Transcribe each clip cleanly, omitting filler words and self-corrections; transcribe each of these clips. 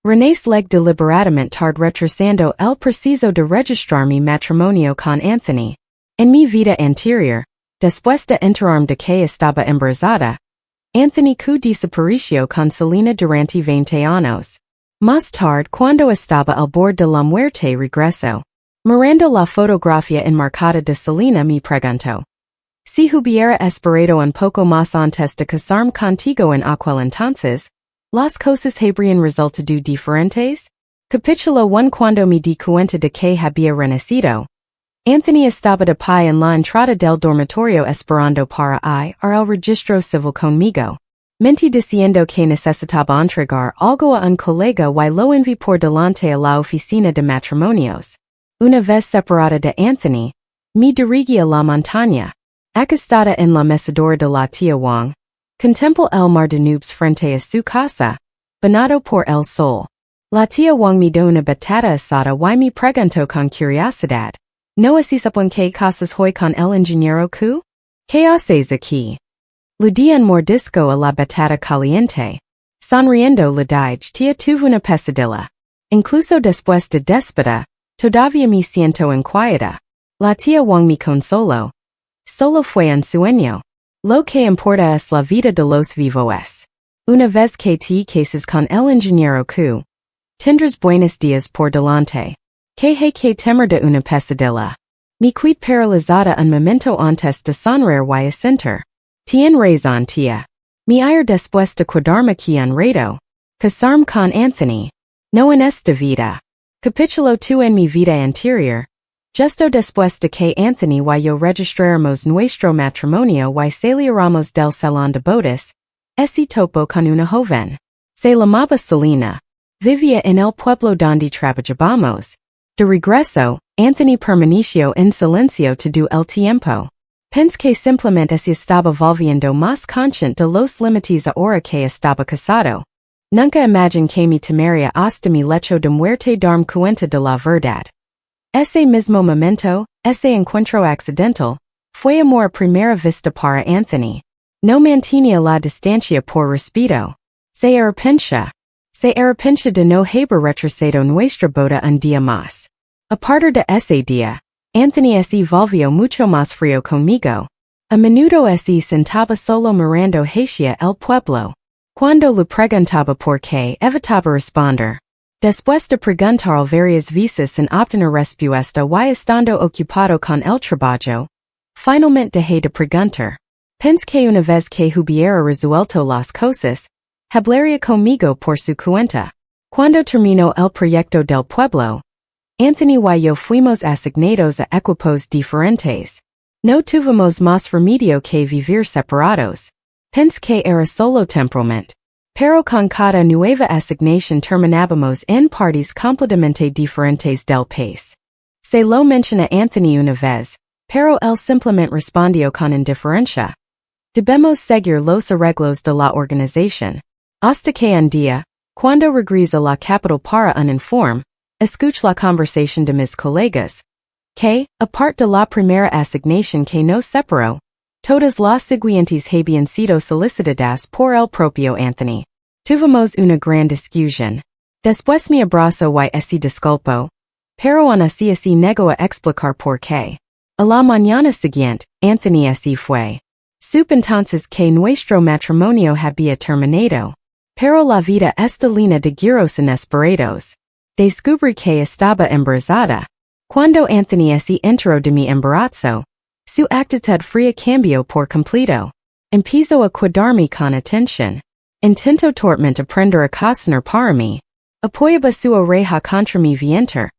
Renací leg deliberadamente tard retrasando el preciso de registrar mi matrimonio con Anthony. En mi vida anterior, después de enterarme de que estaba embarazada, Anthony que desapareció con Selena durante 20 años. Más tarde, cuando estaba al borde de la muerte, regresó. Mirando la fotografía enmarcada de Selena me preguntó: si hubiera esperado un poco más antes de casarme contigo en aquel entonces, las cosas habrían resultado diferentes? Capítulo 1. Cuando me di cuenta de que había renacido, Anthony estaba de pie en la entrada del dormitorio esperando para ir al registro civil conmigo. Menti diciendo que necesitaba entregar algo a un colega y lo envié por delante a la oficina de matrimonios. Una vez separada de Anthony, me dirigí a la montaña. Acostada en la mecedora de la tía Wang, contemplo el mar de nubes frente a su casa, bañado por el sol. La tía Wang me dio una batata asada y me preguntó con curiosidad: ¿no haces qué cosas hoy con el ingeniero Q? ¿Qué haces aquí? Le di un mordisco a la batata caliente. Sonriendo le dije: tía, tuve una pesadilla. Incluso después de despedida, todavía me siento inquieta. La tía Wang me consoló: solo fue un sueño. Lo que importa es la vida de los vivos. Una vez que te cases con el ingeniero Q, tendrás buenos días por delante. Que hay que temer de una pesadilla. Me quedé paralizada un momento antes de sonreír y asentir. Tien razón, tía. Mi ir después de quedarme aquí un rato. Casarme con Anthony. No en esta vida. Capítulo 2. En mi vida anterior, justo después de que Anthony y yo registráramos nuestro matrimonio y saliéramos del salón de bodas, ese topo con una joven. Se llamaba Selena. Vivía en el pueblo donde trabajábamos. De regreso, Anthony permaneció en silencio todo el tiempo. Pensé que simplemente se estaba volviendo más consciente de los límites ahora que estaba casado. Nunca imaginé que me temería hasta mi lecho de muerte darme cuenta de la verdad. Ese mismo momento, ese encuentro accidental, fue amor a primera vista para Anthony. No mantenía la distancia por respeto. Se arrepentia de no haber retrasado nuestra boda un día más. A partir de ese día, Anthony se volvió mucho más frío conmigo. A menudo se sentaba solo mirando hacia el pueblo. Cuando le preguntaba por qué, evitaba responder. Después de preguntar varias veces sin obtener respuesta y estando ocupado con el trabajo, finalmente dejé de preguntar. Pensé que una vez que hubiera resuelto las cosas, hablaría conmigo por su cuenta. Cuando terminó el proyecto del pueblo, Anthony y yo fuimos asignados a equipos diferentes. No tuvimos más remedio que vivir separados. Pensé que era solo temporal. Pero con cada nueva asignación terminábamos en partes completamente diferentes del país. Se lo mencioné a Anthony una vez, pero él simplemente respondió con indiferencia. Debemos seguir los arreglos de la organización. Hasta que un día, cuando regresé a la capital para un informe, escuché la conversación de mis colegas, que, aparte de la primera asignación que nos separó, todas las siguientes habían sido solicitadas por el propio Anthony. Tuvimos una gran discusión. Después me abrazó y se disculpó, pero aún así se negó a explicar por qué. A la mañana siguiente, Anthony se fue. Supe entonces que nuestro matrimonio había terminado. Pero la vida está llena de giros inesperados. Descubrí que estaba embarazada. Cuando Anthony se enteró de mi embarazo, su actitud fría cambió por completo. Empezó a cuidarme con atención. Intentó torpemente aprender a cocinar para mí. Apoyaba su oreja contra mi vientre,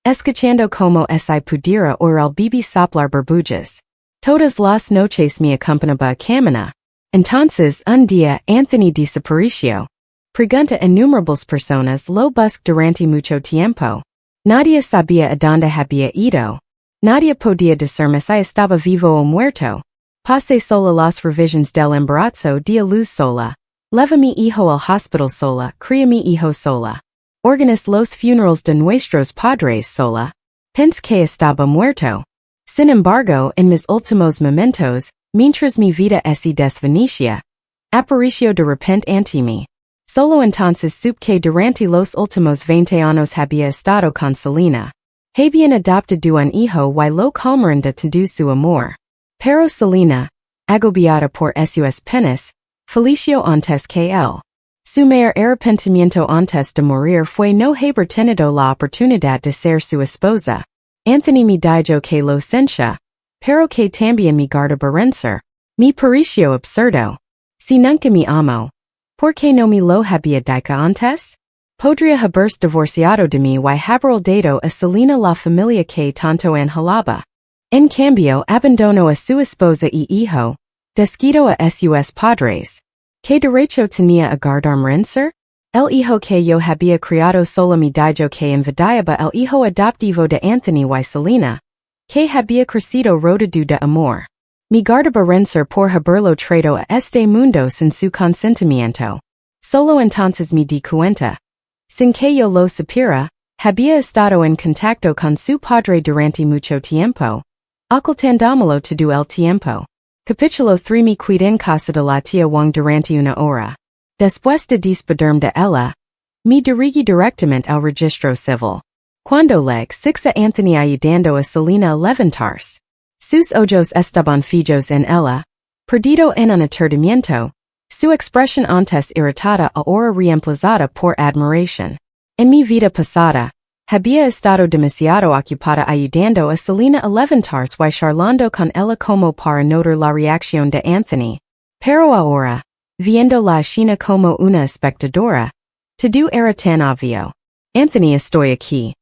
escuchando como si pudiera oír al bebé soplar burbujas. Todas las noches me acompañaba a caminar. Entonces, un día, Anthony desapareció. Pregunta a innumerables personas lo busqué durante mucho tiempo. Nadie sabía a dónde había ido. Nadie podía decirme si estaba vivo o muerto. Pasé sola las revisiones del embarazo de luz sola. Leva mi hijo al hospital sola, cría mi hijo sola. Organizé los funerales de nuestros padres sola. Pensé que estaba muerto. Sin embargo, en mis últimos momentos, mientras mi vida se desvanecía, apareció de repente ante mí. Solo entonces supe que durante los últimos 20 años había estado con Selena. Habían adoptado un hijo y lo calmaron de todo su amor. Pero Selena, agobiada por sus penas, falleció antes que él. Su mayor arrepentimiento antes de morir fue no haber tenido la oportunidad de ser su esposa. Anthony me dijo que lo sentía, pero que también me guardaba rencor. Me pareció absurdo. Si nunca me amó, ¿por qué no me lo había dicho antes? Podría haberse divorciado de mí y haber dado a Selena la familia que tanto anhelaba. En cambio, abandonó a su esposa y hijo, desquitó a sus padres. ¿Qué derecho tenía a guardarme rencor? El hijo que yo había criado solo me dijo que envidiaba el hijo adoptivo de Anthony y Selena, que había crecido rodeado de amor. Me guardaba rencor por haberlo traído a este mundo sin su consentimiento. Solo entonces me di cuenta. Sin que yo lo supiera, había estado en contacto con su padre durante mucho tiempo, ocultándomelo todo el tiempo. Capítulo 3. Me quedé en casa de la tía Wang durante una hora. Después de despedirme de ella, me dirigí directamente al registro civil. Cuando llegué, a Anthony ayudando a Selena a levantarse. Sus ojos estaban fijos en ella, perdido en un aturdimiento, su expresión antes irritada ahora reemplazada por admiración. En mi vida pasada, había estado demasiado ocupada ayudando a Selena a levantarse y charlando con ella como para notar la reacción de Anthony. Pero ahora, viendo la escena como una espectadora, todo era tan obvio. Anthony, estoy aquí.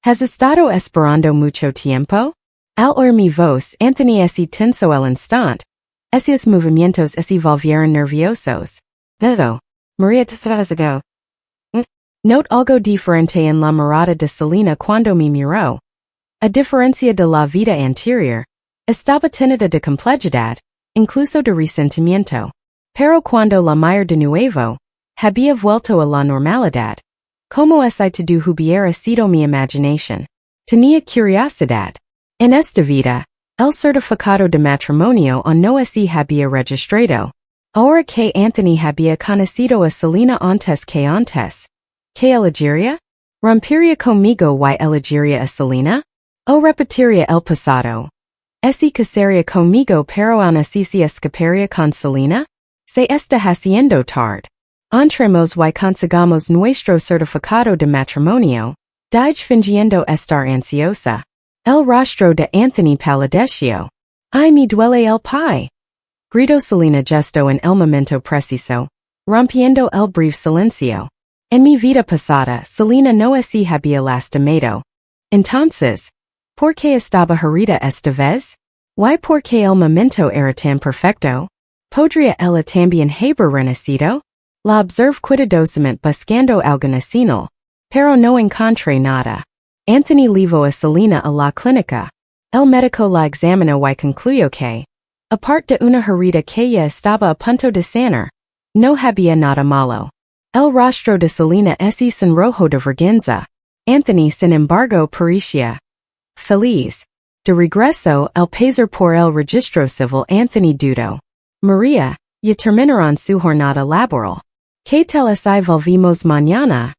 ¿Has estado esperando mucho tiempo? Al oír mi voz, Anthony se tensó el instante. Esos movimientos se volvieron nerviosos. Dedo. María te trasgo. Note algo diferente en la mirada de Selena cuando me miró. A diferencia de la vida anterior, estaba tenida de complejidad, incluso de resentimiento. Pero cuando la mira de nuevo, había vuelto a la normalidad. Como si todo hubiera sido mi imaginación. Tenía curiosidad. En esta vida, el certificado de matrimonio aún no se había registrado. Ahora que Anthony había conocido a Selena antes, ¿que elegiría? ¿Rompería conmigo y elegiría a Selena? ¿O repetiría el pasado? ¿Se casaría conmigo pero aún así se escaparía con Selena? Se está haciendo tarde. Entremos y consigamos nuestro certificado de matrimonio, dije fingiendo estar ansiosa. El rostro de Anthony palideció. Ay, me duele el pie. Gritó Selena justo en el momento preciso, rompiendo el breve silencio. En mi vida pasada, Selena no se había lastimado. Entonces, ¿por qué estaba herida esta vez? ¿Y por qué el momento era tan perfecto? ¿Podría ella también haber renacido? La observé cuidadosamente buscando algo nacional, pero no encontré nada. Anthony llevó a Selena a la clínica. El médico la examinó y concluyó que, aparte de una herida que ya estaba a punto de sanar, no había nada malo. El rostro de Selena se sonrojó de vergüenza. Anthony, sin embargo, parecía feliz. De regreso al pasar por el registro civil, Anthony dudó. María, ya terminaron su jornada laboral. ¿Qué tal si volvimos mañana?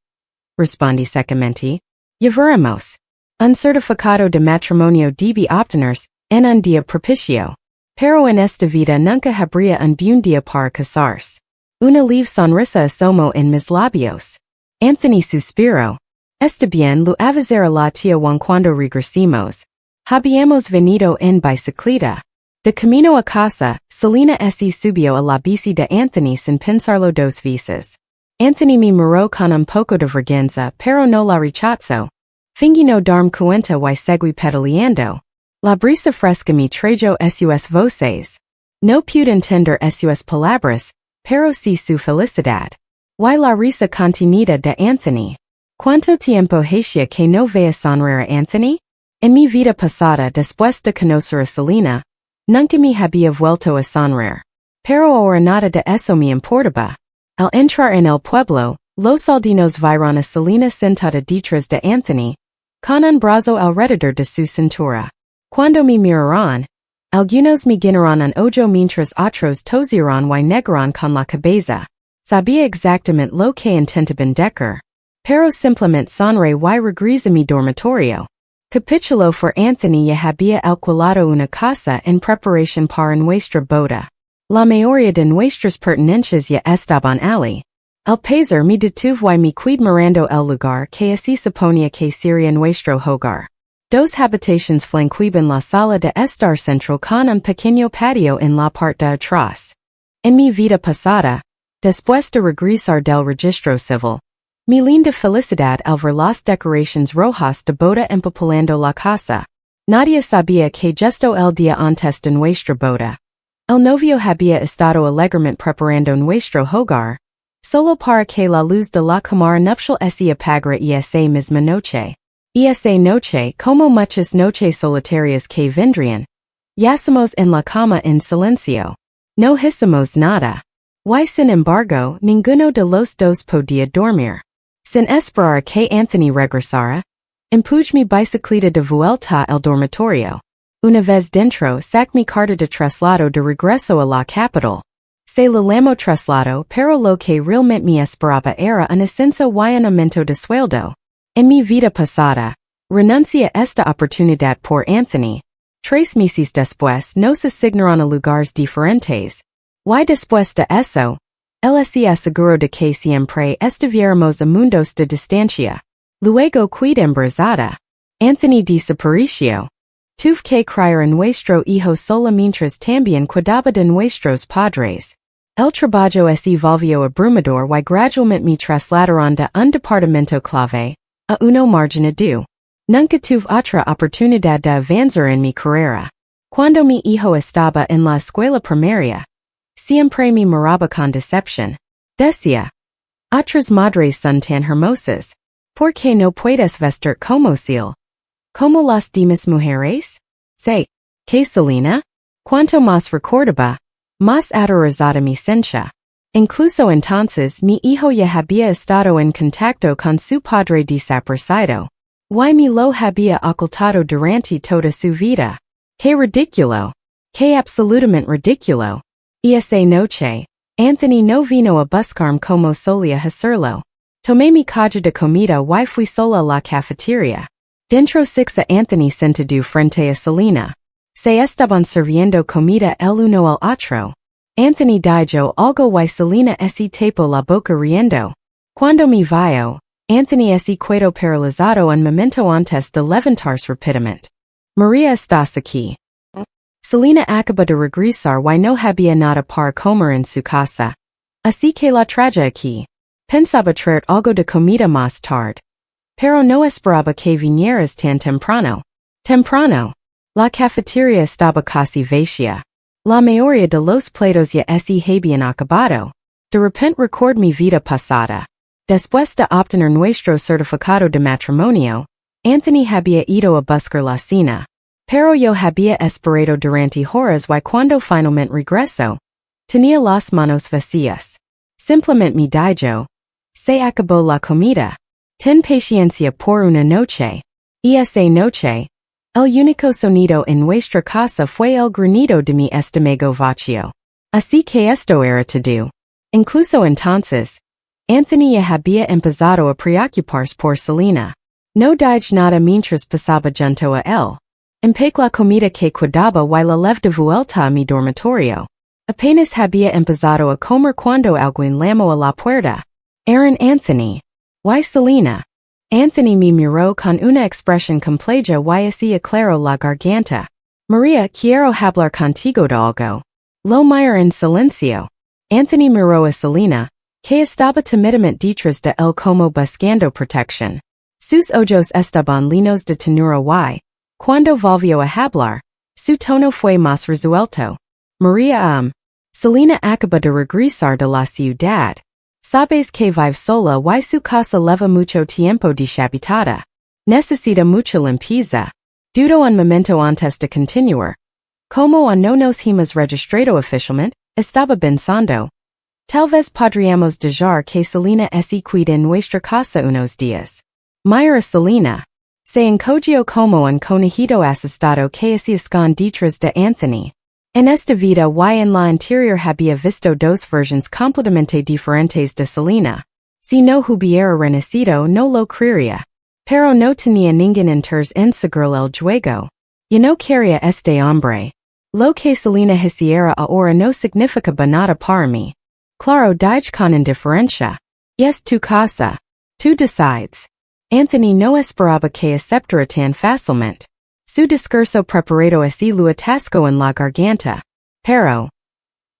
Respondí secamente. Ya veremos. Un certificado de matrimonio debe obtenerse en un día propicio. Pero en esta vida nunca habría un buen día para casarse. Una leve sonrisa asomó en mis labios. Anthony suspiró. Está bien, lo avisaré a la tía Wang cuando regresemos. Habíamos venido en bicicleta. De camino a casa, Selena se subió a la bici de Anthony sin pensarlo dos veces. Anthony me miró con un poco de vergüenza, pero no la rechazó. Fingí no darme cuenta y seguí pedaleando. La brisa fresca me trajo sus voces. No pude entender sus palabras, pero sí su felicidad. Y la risa contenida de Anthony. ¿Cuánto tiempo hacía que no veía sonreír a Anthony? En mi vida pasada, después de conocer a Selena, nunca me había vuelto a sonreír. Pero ahora nada de eso me importaba. Al entrar en el pueblo, los aldeanos vieron a Selena sentada detrás de Anthony, con un brazo alrededor de su cintura. Cuando me miraron, algunos me guiñaron un ojo mientras otros tosieron y negaron con la cabeza. Sabía exactamente lo que intentaban decir. Pero simplemente sonreí y regresé a mi dormitorio. Capítulo for Anthony ya había alquilado una casa en preparación para nuestra boda. La mayoría de nuestras pertenencias ya estaban allí. El pesar me detuvo y me quedé mirando el lugar que así suponía que sería nuestro hogar. Dos habitaciones flanqueaban la sala de estar central con un pequeño patio en la parte de atrás. En mi vida pasada, después de regresar del registro civil, mi linda felicidad al ver las decoraciones rojas de boda empapelando la casa. Nadie sabía que justo el día antes de nuestra boda, el novio había estado alegremente preparando nuestro hogar, solo para que la luz de la cámara nupcial se apagara esa misma noche. Esa noche, como muchas noches solitarias que vendrían, yacimos en la cama en silencio. No hicimos nada. Y sin embargo, ninguno de los dos podía dormir. Sin esperar que Anthony regresara, empujé mi bicicleta de vuelta al dormitorio. Una vez dentro, saqué mi carta de traslado de regreso a la capital. Se la llamo traslado, pero lo que realmente me esperaba era un ascenso y un aumento de sueldo. En mi vida pasada, renuncié a esta oportunidad por Anthony. 3 meses después nos asignaron a lugares diferentes. Y después de eso, él se aseguró de que siempre estuviéramos a mundos de distancia. Luego quedé embarazada. Anthony desapareció. Tuve que criar a nuestro hijo sola mientras también cuidaba de nuestros padres. El trabajo se volvió abrumador y gradualmente me trasladaron de un departamento clave a uno marginado. Nunca tuve otra oportunidad de avanzar en mi carrera. Cuando mi hijo estaba en la escuela primaria, siempre me miraba con decepción. Decía, otras madres son tan hermosas. ¿Por qué no puedes vestir como él? ¿Como las demás mujeres? Sé, que Selena, cuanto más recordaba, más aterrorizada me sentía. Incluso entonces mi hijo ya había estado en contacto con su padre desaparecido. Y me lo había ocultado durante toda su vida. ¡Qué ridículo! ¡Qué absolutamente ridículo! Esa noche, Anthony no vino a buscarme como solía hacerlo. Tomé mi caja de comida y fui sola a la cafetería. Dentro a Anthony sentado frente a Selena. Se estaban sirviendo comida el uno al otro. Anthony dijo algo y Selena se tapó la boca riendo. Cuando me vio, Anthony se quedó paralizado un momento antes de levantarse rápidamente. María, ¿estás aquí? Selena acaba de regresar y no había nada para comer en su casa. Así que la traje aquí. Pensaba traer algo de comida más tarde. Pero no esperaba que vinieras tan temprano. Temprano. La cafetería estaba casi vacía. La mayoría de los platos ya se habían acabado. De repente recuerdo mi vida pasada. Después de obtener nuestro certificado de matrimonio, Anthony había ido a buscar la cena. Pero yo había esperado durante horas y cuando finalmente regresó, tenía las manos vacías. Simplemente me dijo, se acabó la comida. Ten paciencia por una noche. Y esa noche, el único sonido en nuestra casa fue el granido de mi estómago vacío. Así que esto era todo. Incluso entonces, Anthony ya había empezado a preocuparse por Selena. No dije nada mientras pasaba junto a él. Empaqué la comida que cuidaba y la llevé de vuelta a mi dormitorio. Apenas había empezado a comer cuando alguien llamó a la puerta. Eran Anthony. Y Selena. Anthony me miró con una expresión compleja y se aclaró la garganta. María, quiero hablar contigo de algo. Lo miró en silencio. Anthony miró a Selena, que estaba tímidamente detrás de él como buscando protección. Sus ojos estaban llenos de ternura y, cuando volvió a hablar, su tono fue más resuelto. María, Selena acaba de regresar de la ciudad. Sabes que vive sola y su casa lleva mucho tiempo deshabitada. Necesita mucha limpieza. Dudo un momento antes de continuar. Como no nos hemos registrado oficialmente, estaba pensando. Tal vez podríamos dejar que Selena se cuide en nuestra casa unos días. Mira Selena. Se encogió como un conejito asustado que se esconde detrás de Anthony. En esta vida y en la anterior había visto dos versiones completamente diferentes de Selena. Si no hubiera renacido no lo creería. Pero no tenía ningún interés en seguir el juego. Yo no quería este hombre. Lo que Selena hiciera ahora no significaba nada para mí. Claro, dije con indiferencia. Y es tu casa. Tú decides. Anthony no esperaba que aceptara tan fácilmente. Su discurso preparado así lo atascó en la garganta. Pero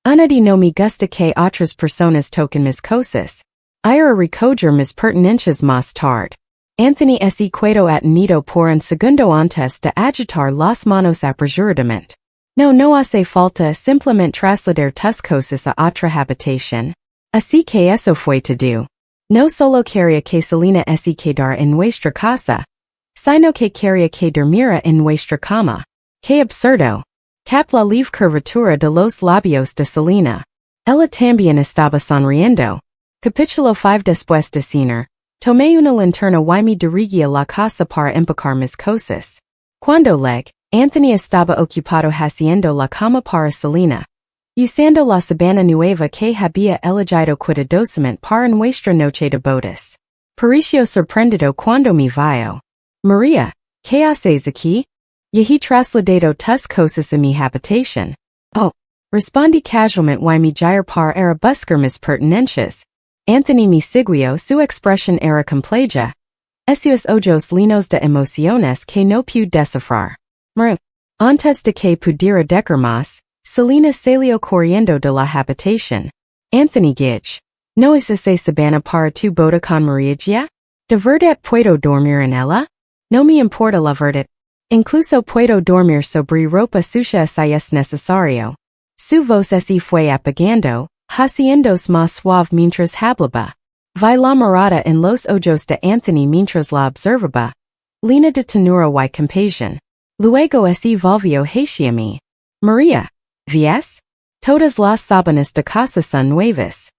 añadí no me gusta que otras personas toquen mis cosas. Iré a recoger mis pertenencias más tarde. Anthony se quedó atenido por un segundo antes de agitar las manos apresuradamente. No hace falta, simplemente trasladar tus cosas a otra habitación. Así que eso fue todo. No solo quería que Selena se quedara en nuestra casa, sino que quería que durmiera en nuestra cama. ¡Qué absurdo! Cap la leve curvatura de los labios de Selena. Ella también estaba sonriendo. Capítulo 5. Después de cenar, tomé una linterna y me dirigí a la casa para empacar mis cosas. Cuando llegué, Anthony estaba ocupado haciendo la cama para Selena, usando la sábana nueva que había elegido cuidadosamente para nuestra noche de bodas. Pareció sorprendido cuando me vio. María, ¿qué haces aquí? Ya he trasladado tus cosas a mi habitación. Oh, respondí casualmente y me giré para ir a buscar mis pertenencias. Anthony me siguió, su expresión era compleja. Esos ojos llenos de emociones que no pude descifrar. Antes de que pudiera decir más, Selena salió corriendo de la habitación. Anthony Gitch, ¿no es esa sabana para tu boda con María ya? ¿De verdad puedo dormir en ella? No me importa la verdad. Incluso puedo dormir sobre ropa sucia si es necesario. Su voz se fue apagando, haciéndose más suave mientras hablaba. Vi la mirada en los ojos de Anthony mientras la observaba. Llena de ternura y compasión. Luego se volvió hacia mí. María, ¿ves? Todas las sábanas de casa son nuevas.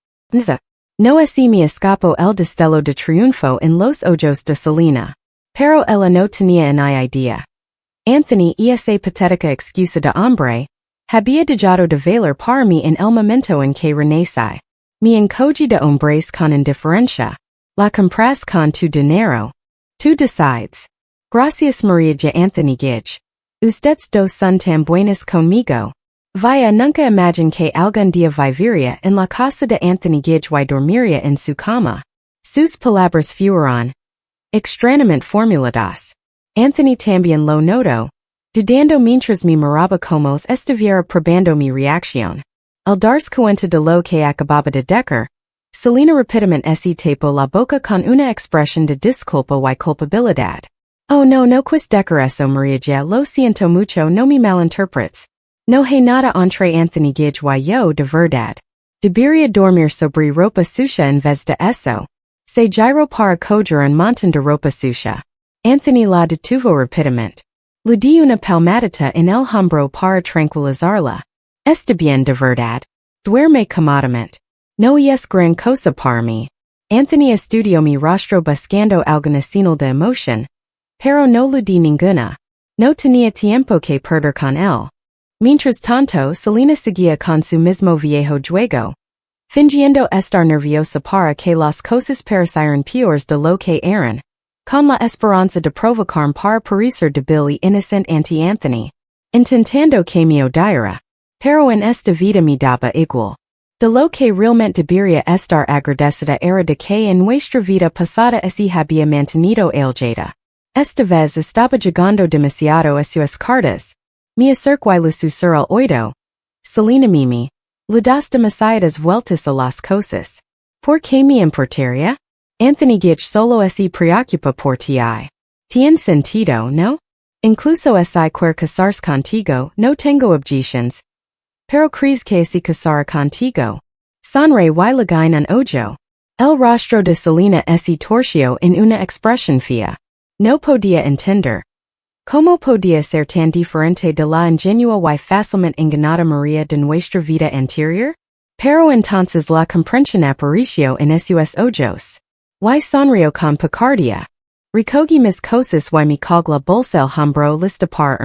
No así me escapó el destello de triunfo en los ojos de Selena. Pero ella no tenía ni idea. Anthony y esa patética excusa de hombre había dejado de valer para mí en el momento en que renací. Me encogí de hombres con indiferencia. La compras con tu dinero. Tú decides. Gracias María de Anthony Gitch. Ustedes dos son tan buenas conmigo. Vaya, nunca imaginé que algún día viviría en la casa de Anthony Gitch y dormiría en su cama. Sus palabras fueron extrañamente formuladas. Anthony también lo notó, dudando mientras me miraba como estuviera probando mi reacción. Al darse cuenta de lo que acababa de decir, Selena rápidamente se tapó la boca con una expresión de disculpa y culpabilidad. Oh no quis decir eso María ya lo siento mucho, no me malinterpretes. No hay nada entre Anthony Gitch y yo de verdad. Debería dormir sobre ropa sucia en vez de eso. Se giró para coger un montón de ropa sucia. Anthony la detuvo rápidamente. Le di una palmadita en el hombro para tranquilizarla. Está bien de verdad. Duerme cómodamente. No es gran cosa para mí. Anthony estudió mi rostro buscando alguna señal de emoción. Pero no le di ninguna. No tenía tiempo que perder con él. Mientras tanto, Selena seguía con su mismo viejo juego, fingiendo estar nerviosa para que las cosas parecieran peores de lo que eran, con la esperanza de provocarme para parecer débil y inocente ante Anthony, intentando que me odiara. Pero en esta vida me daba igual. De lo que realmente debería estar agradecida era de que en nuestra vida pasada así había mantenido el jeta. Esta vez estaba llegando demasiado a sus cartas. Me acerqué y le susurré al oído. Selena Mimi, le das demasiadas vueltas a las cosas. ¿Por qué me importaría? Anthony Gitch solo se preocupa por ti. Tiene sentido, ¿no? Incluso si quiere casarse contigo, no tengo objeciones. Pero crees que si casara contigo. Sonreí y le guiñé un ojo. El rostro de Selena se torció en una expresión fea. No podía entender. ¿Cómo podía ser tan diferente de la ingenua y fácilmente engañada María de nuestra vida anterior? Pero entonces la comprensión apareció en esos ojos. Y sonrió con picardía. Recogí mis cosas y me colgué la bolsa el hombro lista para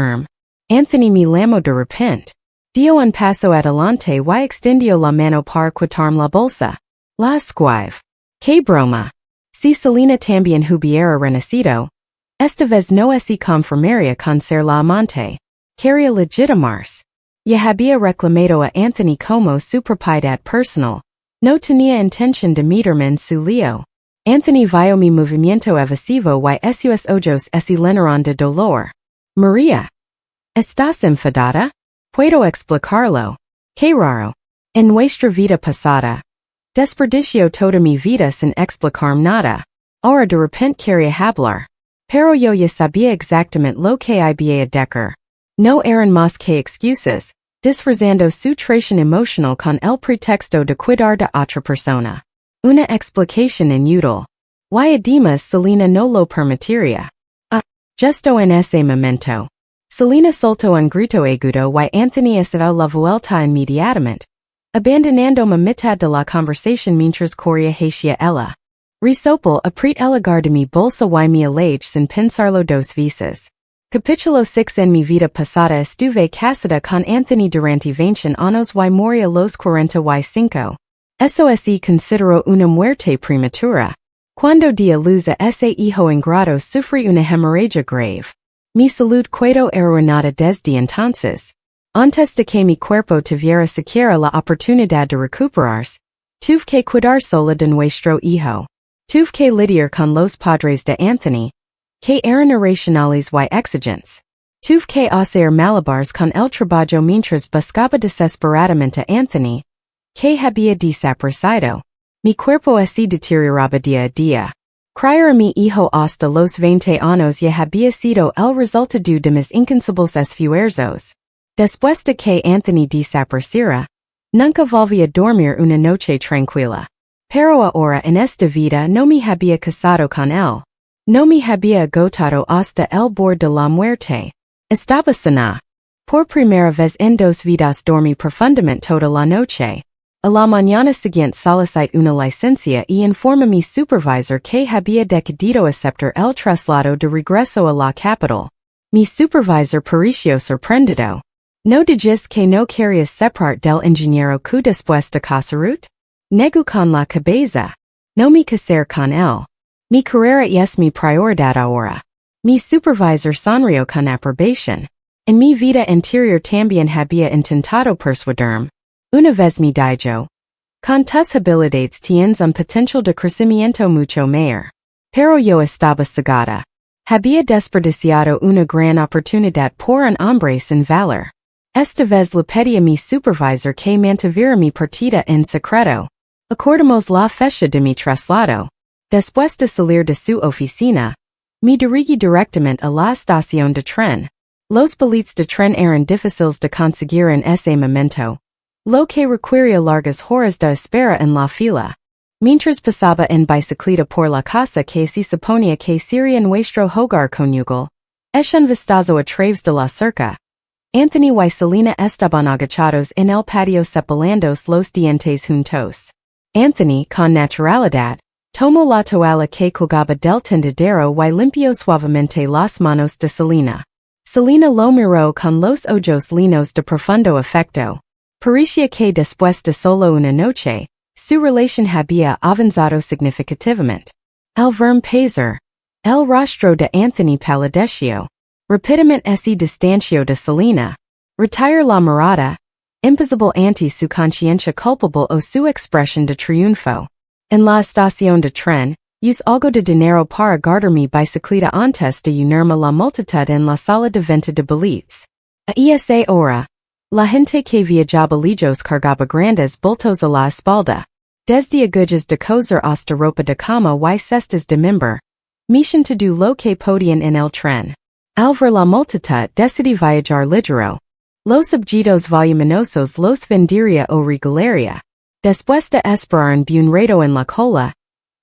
Anthony me llamó de repente. Dio un paso adelante y extendió la mano para quitarme la bolsa. La esquive. Que broma. Si Selena también hubiera renacido, esta vez no es y conformaría con ser la amante. Quería legitimarse. Ya había reclamado a Anthony como su propiedad personal. No tenía intención de meterme en su lío. Anthony vio mi movimiento evasivo y esos ojos se llenaron de dolor. María. ¿Estás enfadada? Puedo explicarlo. Qué raro. En nuestra vida pasada. Desperdicio toda mi vida sin explicarme nada. Ahora de repente quería hablar. Pero yo ya sabía exactamente lo que había decir. No eran más que excuses, disfrazando su traición emocional con el pretexto de cuidar de otra persona. Una explicación inútil. Y además Selena no lo permitiría. Justo en ese momento. Selena soltó un grito agudo y Anthony se dio la vuelta inmediatamente, abandonando a mitad de la conversación mientras corría hacia ella. Risopel apriet el agar de mi bolsa y mi alage sin pensarlo dos veces. Capítulo 6. En mi vida pasada estuve casada con Anthony durante 20 años y morí a los 45. Eso sí considero una muerte prematura. Cuando di a luz a ese hijo ingrato sufrí una hemorragia grave. Mi salud quedó arruinada desde entonces. Antes de que mi cuerpo tuviera siquiera la oportunidad de recuperarse, tuve que cuidar sola de nuestro hijo. Tuve que lidiar con los padres de Anthony, que eran irracionales y exigentes. Tuve que hacer malabars con el trabajo mientras buscaba desesperadamente a Anthony, que había desaparecido. Mi cuerpo se deterioraba día a día. Criar a mi hijo hasta los 20 años ya había sido el resultado de mis incansables esfuerzos. Después de que Anthony desapareciera, nunca volví a dormir una noche tranquila. Pero ahora en esta vida no me había casado con él. No me había agotado hasta el borde de la muerte. Estaba sana. Por primera vez en 2 vidas dormí profundamente toda la noche. A la mañana siguiente solicité una licencia y informé a mi supervisor que había decidido aceptar el traslado de regreso a la capital. Mi supervisor pareció sorprendido. ¿No dices que no querías separar del ingeniero que después de casarut? Negó con la cabeza. No me casar con él. Mi carrera es mi prioridad ahora. Mi supervisor sonrió con aprobación. En mi vida anterior también había intentado persuadirme. Una vez me dijo, con tus habilidades tienes un potencial de crecimiento mucho mayor. Pero yo estaba cegada. Había desperdiciado una gran oportunidad por un hombre sin valor. Esta vez le pedí a mi supervisor que mantuviera mi partida en secreto. Acordamos la fecha de mi traslado. Después de salir de su oficina, me dirigí directamente a la estación de tren. Los billetes de tren eran difíciles de conseguir en ese momento, lo que requería largas horas de espera en la fila. Mientras pasaba en bicicleta por la casa que se suponía que sería nuestro hogar conyugal, es un vistazo a través de la cerca. Anthony y Selena estaban agachados en el patio cepillando los dientes juntos. Anthony, con naturalidad, tomó la toalla que colgaba del tendedero y limpió suavemente las manos de Selena. Selena lo miró con los ojos llenos de profundo afecto. Parecía que después de solo una noche, su relación había avanzado significativamente. Al verme pasar, el rostro de Anthony palideció. Rápidamente se distanció de Selena. Retirar la mirada, impasible ante su conciencia culpable o su expresión de triunfo. En la estación de tren, usé algo de dinero para guardar mi bicicleta antes de unirme la multitud en la sala de venta de billetes. A esa hora, la gente que viajaba lejos cargaba grandes bultos a la espalda. Desde agujas de coser hasta ropa de cama y cestas de mimbre. Mission to do lo que podían en el tren. Al ver la multitud decidí viajar ligero. Los objetos voluminosos los vendería o regalaría. Después de esperar un rato en la cola,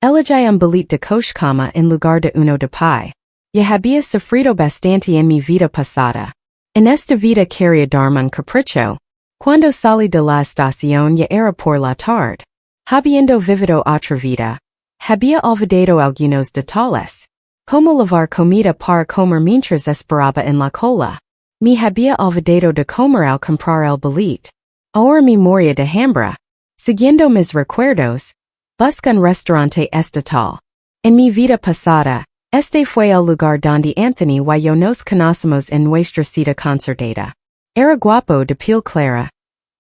elegí un billete de coche cama en lugar de uno de pie. Ya había sufrido bastante en mi vida pasada. En esta vida quería darme un capricho. Cuando salí de la estación ya era por la tarde. Habiendo vivido otra vida, había olvidado algunos detalles. Como lavar comida para comer mientras esperaba en la cola. Me había olvidado de comer al comprar el boleto. Ahora memoria de hambre. Siguiendo mis recuerdos, busca un restaurante estatal. En mi vida pasada, este fue el lugar donde Anthony y yo nos conocimos en nuestra cita concertada. Era guapo de piel clara.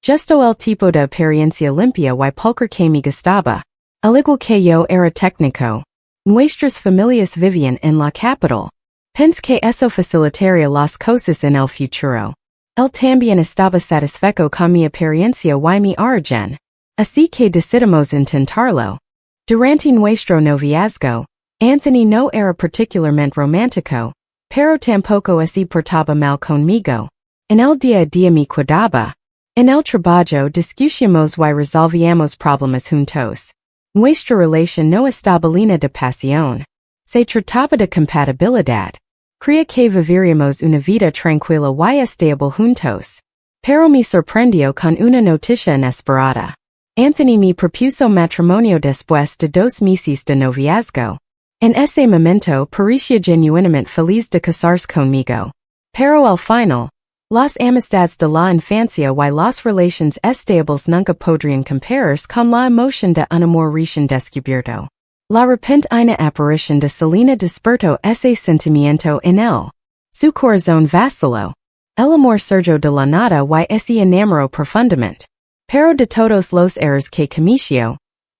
Justo el tipo de apariencia limpia y pulcra que me gustaba. Al igual que yo era técnico. Nuestras familias vivían en la capital. Pensé que eso facilitaría las cosas en el futuro. Él también estaba satisfecho con mi apariencia y mi origen. Así que decidimos intentarlo. Durante nuestro noviazgo, Anthony no era particularmente romántico, pero tampoco se portaba mal conmigo. En el día a día me cuidaba. En el trabajo discutíamos y resolvíamos problemas juntos. Nuestra relación no estaba llena de pasión. Se trataba de compatibilidad. Creía que viviríamos una vida tranquila y estable juntos. Pero me sorprendió con una noticia inesperada. Anthony me propuso matrimonio después de 2 meses de noviazgo. En ese momento parecía genuinamente feliz de casarse conmigo. Pero al final, las amistades de la infancia y las relaciones estables nunca podrían compararse con la emoción de un amor recién descubierto. La repentina aparición de Selena despertó ese sentimiento en él. Su corazón vaciló. El amor surgió de la nada y se enamoró profundamente. Pero de todos los errores que cometió,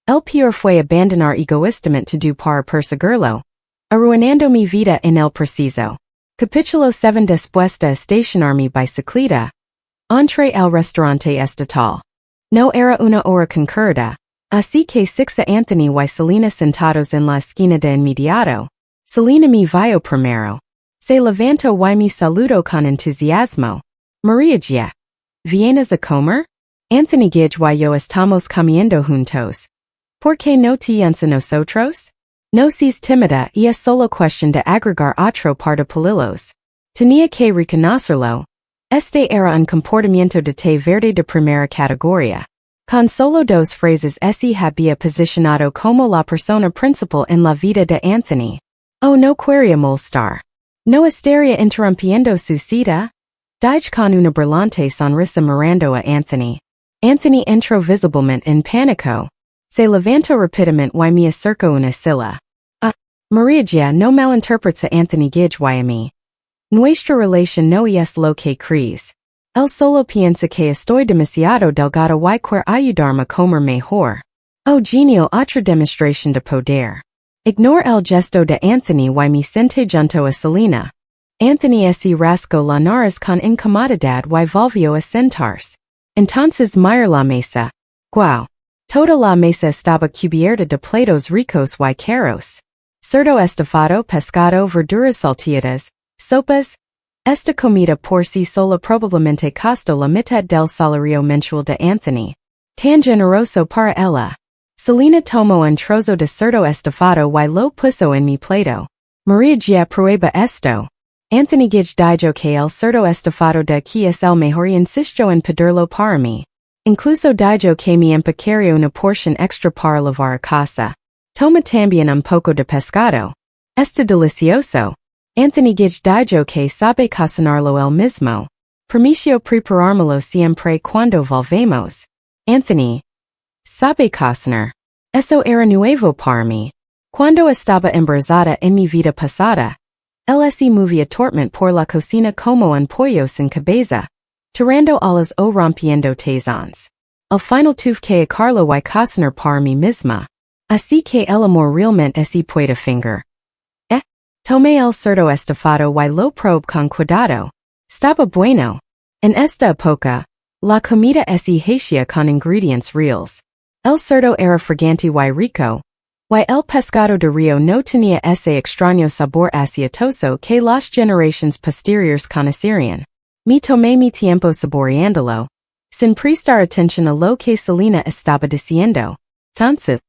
el peor fue abandonar egoístamente todo para perseguirlo, arruinando mi vida en el preciso. Capítulo 7. Después de estacionar mi bicicleta, entré al restaurante estatal. No era una hora concurrida, así que sixa Anthony y Selena sentados en la esquina de inmediato. Selena me vio primero. Se levantó y me saludó con entusiasmo. María ya. ¿Vienes a comer? Anthony Gage y yo estamos comiendo juntos. ¿Por qué no te unes a nosotros? No seas tímida y es solo cuestión de agregar otro par de palilos. Tenía que reconocerlo. Este era un comportamiento de té verde de primera categoría. Con solo 2 frases se había posicionado como la persona principal en la vida de Anthony. Oh, no quería molestar. No estaría interrumpiendo su cita. Dije con una brillante sonrisa mirando a Anthony. Anthony entró visiblemente en pánico. Se levantó rápidamente y me acercó una silla. María ya no malinterprets a Anthony Gage y a mí. Nuestra relación no es lo que crees. Él solo piensa que estoy demasiado delgado y quiere ayudarme a comer mejor. Oh, genial, otra demostración de poder. Ignore el gesto de Anthony y me senté junto a Selena. Anthony se rascó la nariz con incomodidad y volvió a sentarse. Entonces miré la mesa. Guau. Toda la mesa estaba cubierta de platos ricos y caros. Cerdo estofado, pescado, verduras salteadas, sopas. Esta comida por sí sola probablemente costó la mitad del salario mensual de Anthony. Tan generoso para ella. Selena tomó un trozo de cerdo estofado y lo puso en mi plato. María ya prueba esto. Anthony Gage dijo que el cerdo estofado de aquí es el mejor y insistió en pedirlo para mí. Incluso dijo que me empacaría una porción extra para llevar a casa. Toma también un poco de pescado. Está delicioso. Anthony Gage dijo que sabe cocinarlo él mismo. Permiso preparármelo siempre cuando volvemos. Anthony. Sabe cocinar. Eso era nuevo para mí. Cuando estaba embarazada en mi vida pasada, él se movía torpemente por la cocina como un pollo sin cabeza, tirando alas o rompiendo tazones. Al final tuve que acarlo y cocinar para mí misma. Así que el amor realmente se puede finger. Tomé el cerdo estofado y lo probé con cuidado. Estaba bueno. En esta época, la comida se hacía con ingredientes reales. El cerdo era fragante y rico, y el pescado de río no tenía ese extraño sabor aceitoso que las generaciones posteriores conocerían. Me tomé mi tiempo saboreándolo, sin prestar atención a lo que Selena estaba diciendo. Entonces,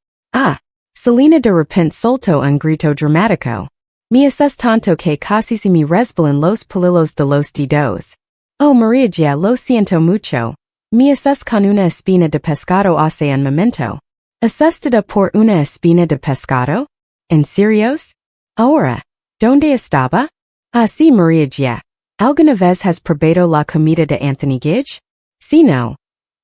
Selena de repente soltó un grito dramático. Me asusté tanto que casi se me resbalan los palilos de los dedos. Oh, María ya lo siento mucho. Me asusté con una espina de pescado hace un momento. ¿Asustada por una espina de pescado? ¿En serios? Ahora, ¿dónde estaba? Sí, María ya. ¿Alguna vez has probado la comida de Anthony Gidge? Si no,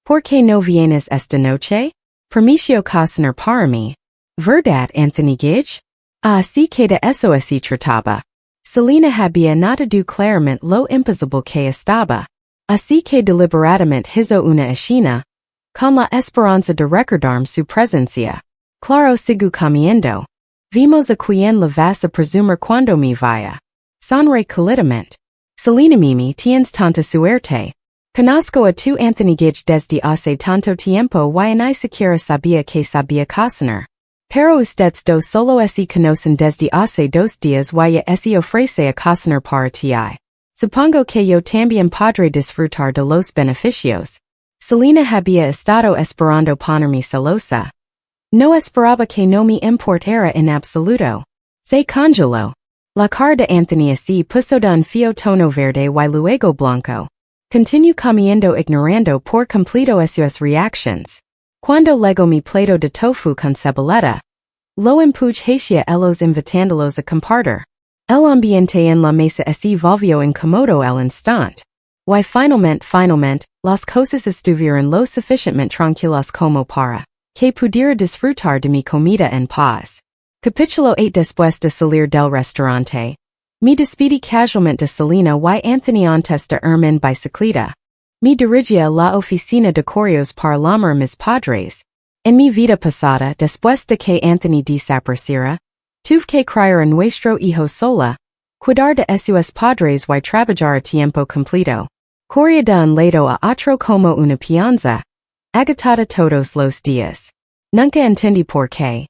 ¿por qué no vienes esta noche? Permiso cocinar para mí. ¿Verdad, Anthony Gidge? Así que de eso se trataba. Selena había notado claramente lo imposible que estaba. Así que deliberadamente hizo una escena, con la esperanza de recordarme su presencia. Claro, sigo caminando. Vimos a quien le vas a presumir cuando me vaya. Sonreí cálidamente. Selena Mimi, tienes tanta suerte. Conozco a tu Anthony Gidge desde hace tanto tiempo y ni siquiera sabía que sabía cocinar. Pero ustedes dos solo se conocen desde hace 2 días y ya se ofrece a cocinar para ti. Supongo que yo también podré disfrutar de los beneficios. Selena había estado esperando ponerme celosa. No esperaba que no me importara en absoluto. Se congeló. La cara de Anthony así puso de un feo tono verde y luego blanco. Continuó comiendo ignorando por completo sus reactions. Cuando llegó mi plato de tofu con ceboleta, lo empujé hacia ellos invitándolos a compartir. El ambiente en la mesa se volvió incómodo al instante. Y finalmente, las cosas estuvieron lo suficientemente tranquilas como para que pudiera disfrutar de mi comida en paz. Capítulo 8. Después de salir del restaurante, me despedí casualmente de Selena y Anthony antes de irme en bicicleta. Me dirigí a la oficina de correos para llamar a mis padres. En mi vida pasada, después de que Anthony desapareciera, tuve que criar a nuestro hijo sola, cuidar de sus padres y trabajar a tiempo completo. Corría de un lado a otro como una peonza, agotada todos los días. Nunca entendí por qué.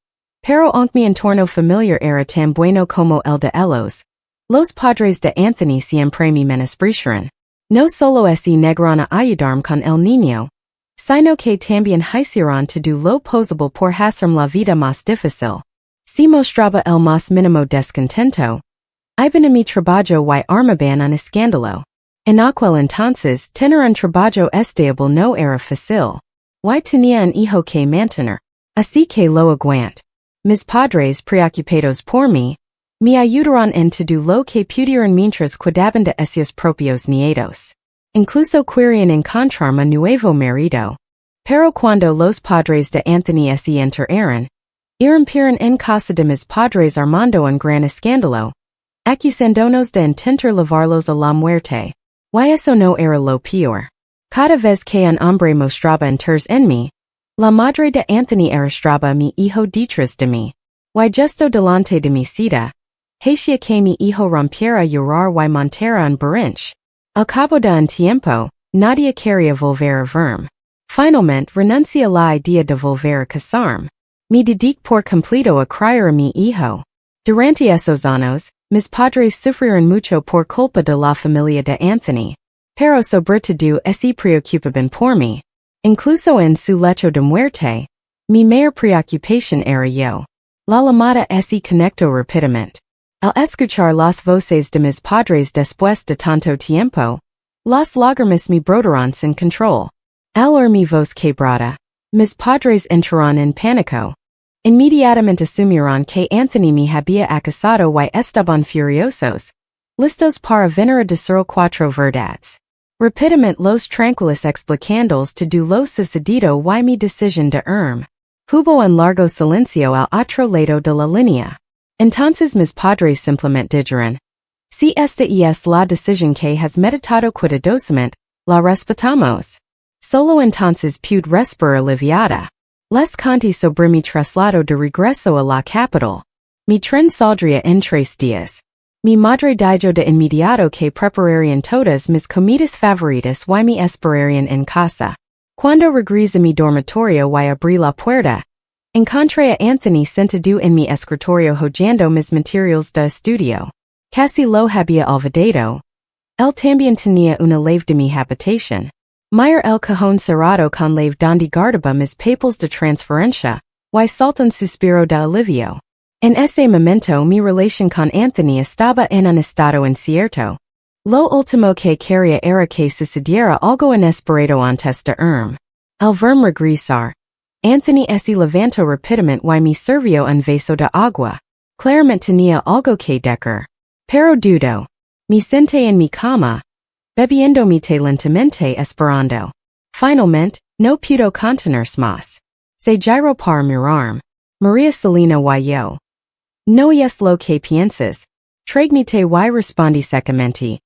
Pero aunque mi entorno familiar era tan bueno como el de ellos, los padres de Anthony siempre me menospreciaron. No solo se negaron a ayudarme con el niño, sino que también hicieron todo lo posible por hacerme la vida más difícil. Si mostraba el más mínimo descontento, iban a mi trabajo y armaban un escándalo. En aquel entonces, tener un trabajo estable no era fácil. Y tenía un hijo que mantener. Así que lo aguant. Mis padres, preocupados por mí, me ayudaron en todo lo que pudieron mientras cuidaban de sus propios nietos. Incluso querían encontrarme un nuevo marido. Pero cuando los padres de Anthony se enteraron, irrumpieron en casa de mis padres armando un gran escándalo, acusándonos de intentar llevarlos a la muerte. Y eso no era lo peor. Cada vez que un hombre mostraba interés en mí, la madre de Anthony arrastraba a mi hijo detrás de mí. Y justo delante de mi silla, hacía que mi hijo rompiera a llorar y montara un berrinche. Al cabo de un tiempo, nadie quería volver a verme. Finalmente renuncié a la idea de volver a casarme. Me dediqué por completo a criar a mi hijo. Durante esos años, mis padres sufrieron mucho por culpa de la familia de Anthony. Pero sobre todo se preocupaban por mí. Incluso en su lecho de muerte, mi mayor preocupación era yo. La llamada se conectó rápidamente. Al escuchar las voces de mis padres después de tanto tiempo, las lágrimas me brotaron sin control. Al oír mi voz quebrada, mis padres entraron en pánico. Inmediatamente asumieron que Anthony me había acosado y estaban furiosos, listos para venir a decir 4 verdades. Rápidamente los tranquilos explicándoles todo lo sucedido y mi decisión de irme. Hubo un largo silencio al otro lado de la línea. Entonces mis padres simplemente dijeron: si esta es la decisión que has meditado cuidadosamente, la respetamos. Solo entonces pude respirar aliviada. Les conté sobre mi traslado de regreso a la capital. Mi tren saldría en 3 días. Mi madre dijo de inmediato que prepararían todas mis comidas favoritas y me esperarían en casa. Cuando regresé a mi dormitorio y abrí la puerta, encontré a Anthony sentado en mi escritorio hojeando mis materiales de estudio. Casi lo había olvidado. Él también tenía una llave de mi habitación. Mira el cajón cerrado con llave donde guardaba mis papeles de transferencia, y saltó un suspiro de alivio. En ese momento mi relación con Anthony estaba en un estado incierto. Lo último que quería era que sucediera algo inesperado antes de irme. Al verme regresar, Anthony se levantó rápidamente y me sirvió un vaso de agua. Claramente tenía algo que decir. Pero dudó. Mi siente en mi cama, bebiéndome te lentamente esperando. Finalmente, no puedo contenerse más. Se giro para mirarme. María Selena y yo. No es lo que piensas. Tráigame te y respondí secamente.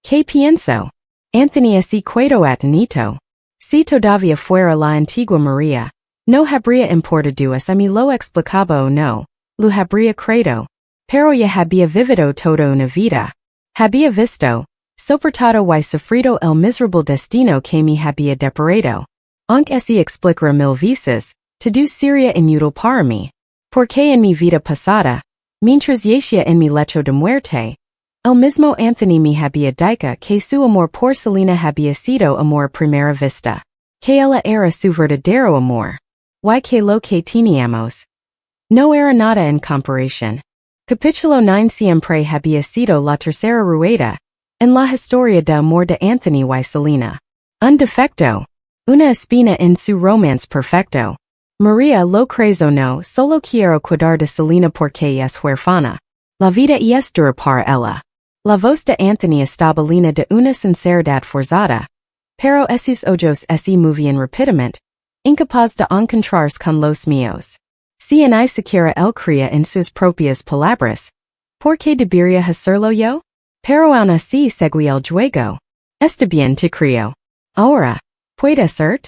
¿Qué pienso? Anthony así quedo atenito. Si todavía fuera la antigua María, no habría importado a mí lo explicaba o no, lo habría creído. Pero ya había vivido toda una vida. Había visto, soportado y sufrido el miserable destino que me había deparado. Aunque así explicara mil veces, todo sería inútil para mí. Porque en mi vida pasada, mientras yacía en mi lecho de muerte, el mismo Anthony me había dicho que su amor por Selena había sido amor a primera vista. Que ella era su verdadero amor. Y que lo que teníamos no era nada en comparación. Capítulo 9 siempre había sido la tercera rueda en la historia de amor de Anthony y Selena. Un defecto. Una espina en su romance perfecto. María lo crees o no, solo quiero cuidar de Selena porque es huérfana. La vida es dura para ella. La voz de Anthony estaba llena de una sinceridad forzada. Pero esos ojos se movían rápidamente, incapaz de encontrarse con los míos. Si ni siquiera él creía en sus propias palabras. ¿Por qué debería hacerlo yo? Pero aún así seguí el juego. Está bien te creo. Ahora, ¿puede ser?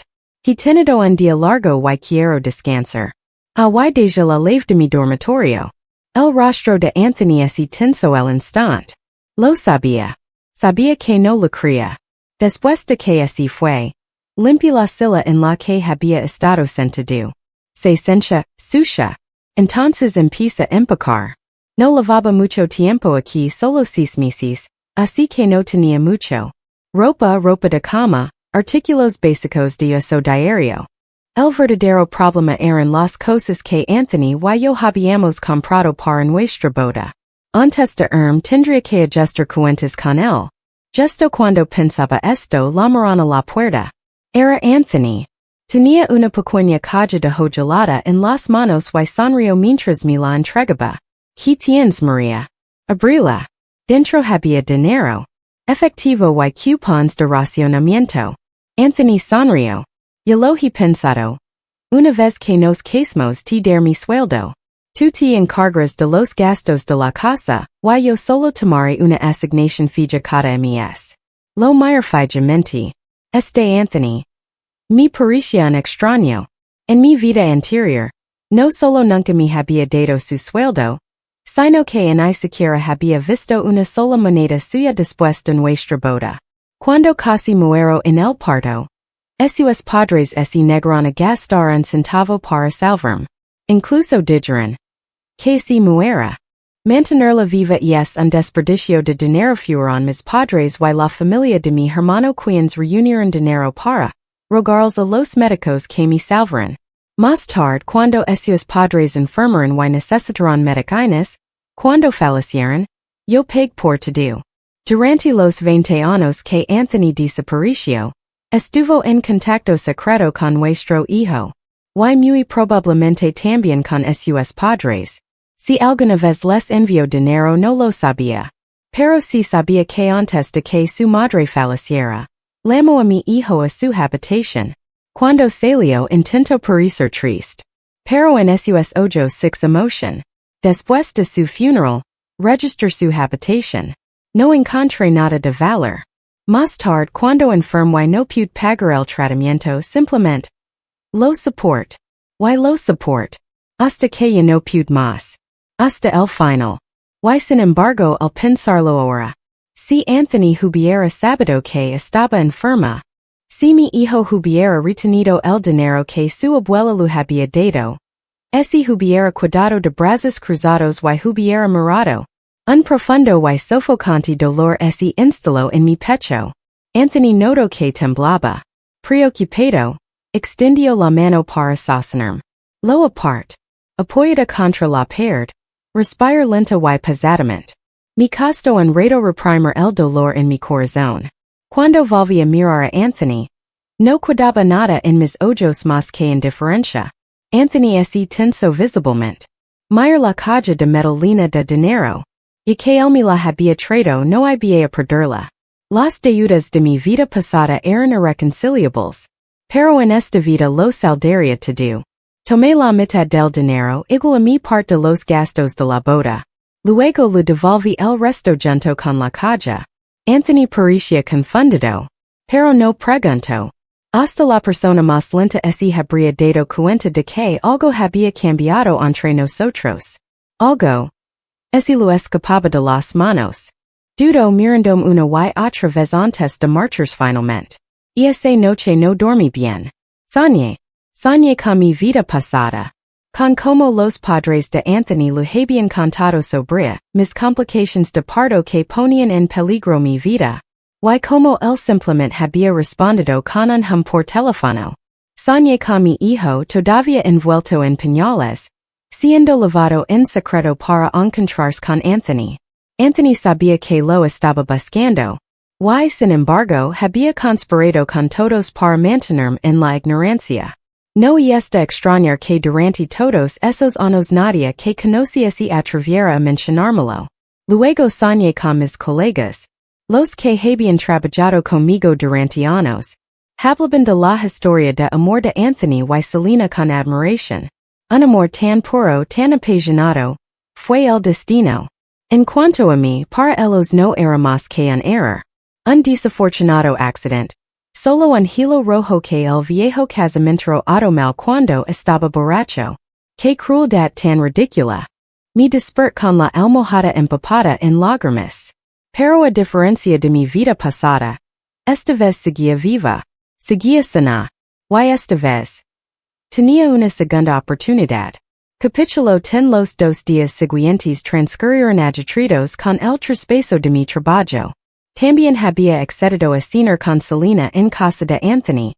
He tenido un día largo y quiero descansar. Y deja la lave de mi dormitorio. El rostro de Anthony se tensó al instante. Lo sabía. Sabía que no lo creía. Después de que así fue, limpié la silla en la que había estado sentado. Se sencha, sucia. Entonces empieza a empacar. No lavaba mucho tiempo aquí, solo 6 meses, así que no tenía mucho. Ropa de cama, artículos básicos de uso diario. El verdadero problema eran las cosas que Anthony y yo habíamos comprado para nuestra boda. Antes de tendría que ajustar cuentas con él. Justo cuando pensaba esto, llamaron a la puerta. Era Anthony. Tenía una pequeña caja de hojalata en las manos y sonrió mientras me la entregaba. ¿Qué tienes, María? Abrila. Dentro había dinero. Efectivo y coupons de racionamiento. Anthony sonrió. Yo lo he pensado. Una vez que nos casemos te daré mi sueldo. Tú te encargas de los gastos de la casa, y yo solo tomaré una asignación fija cada mes. Lo miro fijamente. Anthony. Me parecía un extraño. En mi vida anterior, no solo nunca me había dado su sueldo, sino que ni siquiera había visto una sola moneda suya después de nuestra boda. Cuando casi muero en el parto, sus padres se negaron a gastar un centavo para salvarme. Incluso dijeron que si muera, mantenerla viva es un desperdicio de dinero. Fueron mis padres y la familia de mi hermano quienes reunieron dinero para rogarles a los médicos que me salvaran. Más tarde, cuando sus padres enfermaron y necesitaron medicinas, cuando fallecieron, yo pagué por todo. Durante los 20 años que Anthony desapareció, estuvo en contacto secreto con nuestro hijo, y muy probablemente también con sus padres. Si alguna vez les envió dinero no lo sabía. Pero si sabía que antes de que su madre falleciera, llamó a mi hijo a su habitación. Cuando salió intentó parecer triste. Pero en sus ojos six emotion. Después de su funeral, registró su habitación. No encontré nada de valor. Más tarde cuando enfermo y no pude pagar el tratamiento simplemente lo support. Y lo support. Hasta que ya no pude más. Hasta el final. Y sin embargo al pensarlo ahora. Si Anthony hubiera sabido que estaba enferma. Si mi hijo hubiera retenido el dinero que su abuela le había dado. Si hubiera cuidado de brazos cruzados y hubiera mirado. Un profundo y sofocante dolor se instaló en mi pecho. Anthony notó que temblaba. Preocupado, extendió la mano para sostenerme. Lo apart. Apoyada contra la pared. Respirar lenta y pesadamente. Me costó un rato reprimir el dolor en mi corazón. Cuando volví a mirar a Anthony, no cuidaba nada en mis ojos más que indiferencia. Anthony se tensó visiblemente. Mira la caja de metal llena de dinero. y que él me la había traído no había perderla. Las deudas de mi vida pasada eran irreconciliables, pero en esta vida lo saldaría todo. Tomé la mitad del dinero igual a mi parte de los gastos de la boda. Luego le devolví el resto junto con la caja. Anthony parecía confundido, pero no preguntó. Hasta la persona más lenta se habría dado cuenta de que algo había cambiado entre nosotros. Algo. Se lo escapaba de las manos. Dudó mirándome una y otra vez antes de marchar finalmente. Y esa noche no dormí bien. Soñé con mi vida pasada. Con como los padres de Anthony lo habían contado sobre mis complications de parto que ponían en peligro mi vida. Y como él simplemente había respondido con un hum por teléfono. Soñé con mi hijo todavía envuelto en pañales, siendo lavado en secreto para encontrarse con Anthony. Anthony sabía que lo estaba buscando. Y sin embargo había conspirado con todos para mantenerme en la ignorancia. No y esta extrañar que durante todos esos años nadie que conociese atreviera a mencionármelo. Luego soñé con mis colegas, los que habían trabajado conmigo durante años. Hablaban de la historia de amor de Anthony y Selena con admiración. Un amor tan puro, tan apasionado, fue el destino. En cuanto a mí, para ellos no era más que un error. Un desafortunado accidente. Solo un hilo rojo que el viejo casamento ató mal cuando estaba borracho. Qué crueldad tan ridícula. Me desperté con la almohada empapada en lágrimas. Pero a diferencia de mi vida pasada, esta vez seguía viva, seguía sana, y esta vez tenía una segunda oportunidad. Capítulo 10. Los 2 días siguientes transcurrieron agitados con el traspaso de mi trabajo. También había accedido a cenar con Selena en casa de Anthony,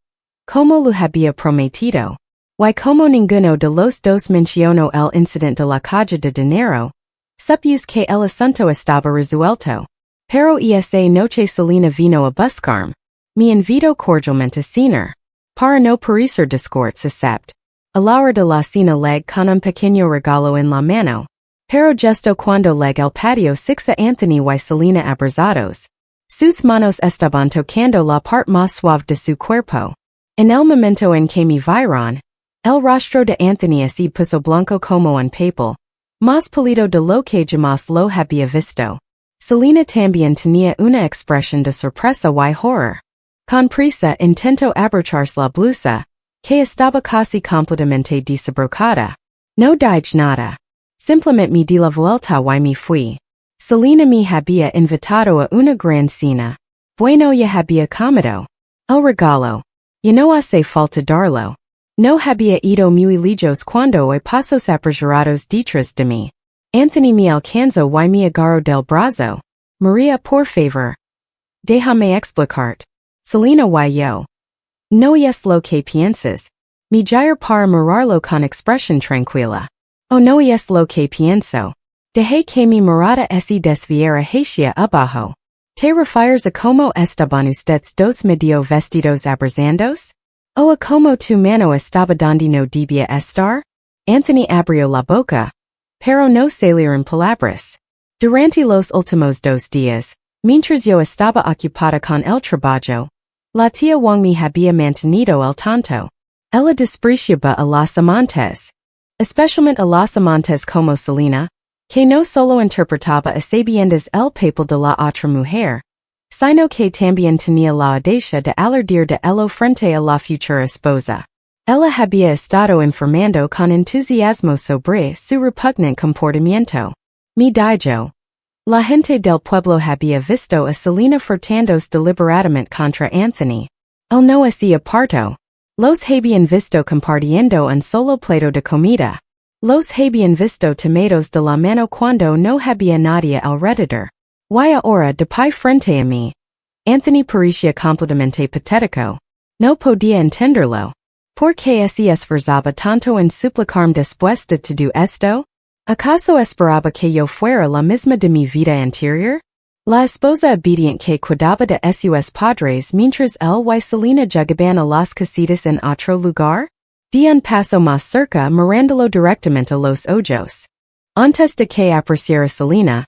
como lo había prometido. Y como ninguno de los dos mencionó el incidente de la caja de dinero, supuse que el asunto estaba resuelto. Pero esa noche Selena vino a buscarme. Me invitó cordialmente a cenar. Para no parecer discords except a la hora de la cena leg con un pequeño regalo en la mano. Pero justo cuando leg el patio sixa Anthony y Selena abrazados. Sus manos estaban tocando la parte más suave de su cuerpo. En el momento en que me vieron, el rostro de Anthony se puso blanco como un papel, más pálido de lo que jamás lo había visto. Selena también tenía una expresión de sorpresa y horror. Con prisa intentó abrocharse la blusa, que estaba casi completamente desabrocada. No dije nada. Simplemente me di la vuelta y me fui. Selena me había invitado a una gran cena. Bueno, ya había comido. El regalo. Ya no hace falta darlo. No había ido muy lejos cuando oí pasos apresurados detrás de mí. Anthony me alcanzó y me agarró del brazo. María, por favor. Déjame explicarte. Selena y yo. No es lo que piensas. Me giro para mirarlo con expresión tranquila. Oh, no es lo que pienso. Dejé que mi mirada se desviara hacia abajo. ¿Te refieres a cómo estaban ustedes dos medio vestidos abrazándos? ¿O a cómo tu mano estaba donde no debía estar? Anthony abrió la boca, pero no salieron palabras. Durante los últimos 2 días, mientras yo estaba ocupada con el trabajo, la tía Wang me había mantenido al tanto. Ella despreciaba a las amantes, especialmente a las amantes como Selena, que no solo interpretaba a sabiendas el papel de la otra mujer, sino que también tenía la audacia de alardear de ello frente a la futura esposa. Ella había estado informando con entusiasmo sobre su repugnante comportamiento. Me dijo. La gente del pueblo había visto a Selena frottándose deliberadamente contra Anthony. Él no hacía parto. Los habían visto compartiendo un solo plato de comida. Los habían visto tomados de la mano cuando no había nadie alrededor. Y ahora de pie frente a mí. Anthony parecía completamente patético. No podía entenderlo. ¿Por qué se esforzaba tanto en suplicarme después de todo esto? ¿Acaso esperaba que yo fuera la misma de mi vida anterior? La esposa obediente que cuidaba de sus padres mientras él y Selena llegaban a las casitas en otro lugar? Di un paso más cerca mirándolo directamente a los ojos. Antes de que apreciara Selena,